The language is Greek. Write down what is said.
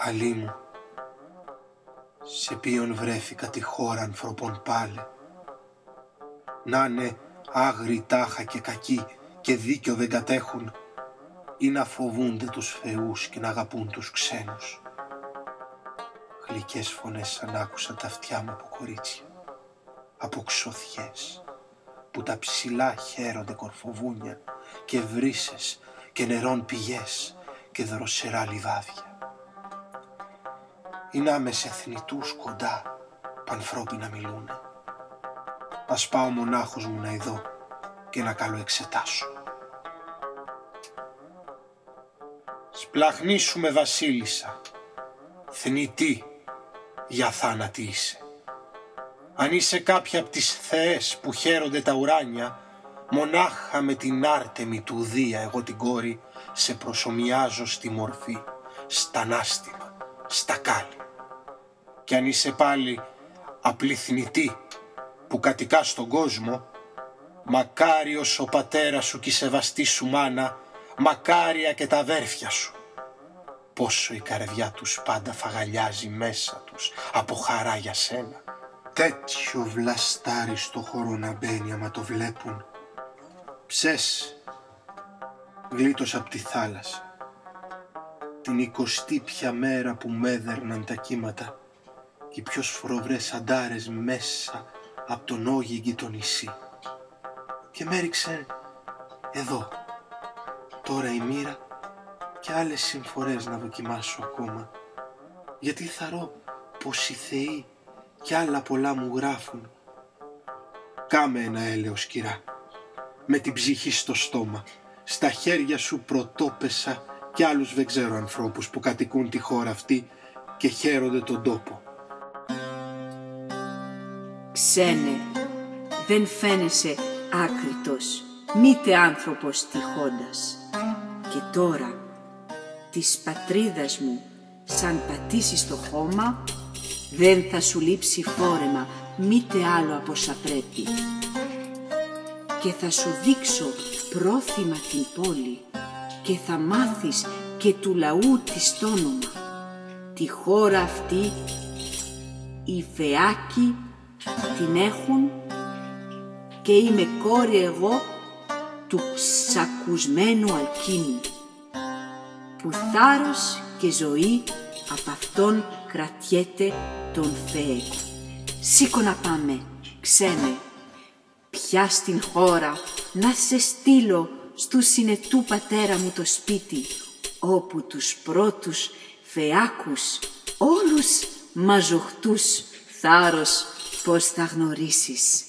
Αλή μου, σε ποιον βρέθηκα τη χώρα ανθρώπων πάλε. Να'ναι άγριοι τάχα και κακοί και δίκιο δεν κατέχουν, ή να φοβούνται τους θεούς και να αγαπούν τους ξένους. Γλυκές φωνές σαν άκουσα τα αυτιά μου από κορίτσια, από ξωθιές που τα ψηλά χαίρονται κορφοβούνια και βρύσες και νερών πηγές και δροσερά λιβάδια. Ή να με σε θνητούς κοντά πανθρώπινα μιλούνε. Ας πάω μονάχος μου να ειδώ και να καλοεξετάσω. Σπλαχνίσου βασίλισσα, θνητή για θάνατη είσαι. Αν είσαι κάποια απ' τις θεές που χαίρονται τα ουράνια, μονάχα με την Άρτεμη του Δία εγώ την κόρη σε προσομοιάζω στη μορφή, στα ανάστημα, στα κάλλη. Κι αν είσαι πάλι απλή θνητή που κατοικά στον κόσμο, μακάριος ο πατέρας σου κι η σεβαστή σου μάνα, μακάρια και τα αδέρφια σου. Πόσο η καρδιά τους πάντα φαγαλιάζει μέσα τους από χαρά για σένα. Τέτοιο βλαστάρι στο χώρο να μπαίνει άμα το βλέπουν. Ψες, γλίτωσα απ' τη θάλασσα. Την 20η πια μέρα που μέδερναν τα κύματα και οι πιο σφροβρές αντάρες μέσα απ' τον Όγιγγι το νησί. Και με έριξε εδώ, τώρα η μοίρα και άλλες συμφορές να δοκιμάσω ακόμα, γιατί θαρώ πως οι θεοί κι άλλα πολλά μου γράφουν. Κάμε ένα έλεος κυρά, με την ψυχή στο στόμα, στα χέρια σου πρωτόπεσα κι άλλους δεν ξέρω ανθρώπους που κατοικούν τη χώρα αυτή και χαίρονται τον τόπο. Ξένε, δεν φαίνεσαι άκρητος, μήτε άνθρωπος τυχόντας. Και τώρα, της πατρίδας μου, σαν πατήσεις το χώμα, δεν θα σου λείψει φόρεμα, μήτε άλλο από όσα πρέπει. Και θα σου δείξω πρόθυμα την πόλη και θα μάθεις και του λαού της τ' όνομα. Τη χώρα αυτή οι Φεάκοι την έχουν και είμαι κόρη εγώ του ψακουσμένου Αλκίνου, που θάρρος και ζωή απ' αυτόν κρατιέται τον Θεέ. Σήκω να πάμε, ξένε, πια στην χώρα να σε στείλω στου συνετού πατέρα μου το σπίτι, όπου τους πρώτους Φεάκους όλους μαζοχτούς θάρρος πως θα γνωρίσεις.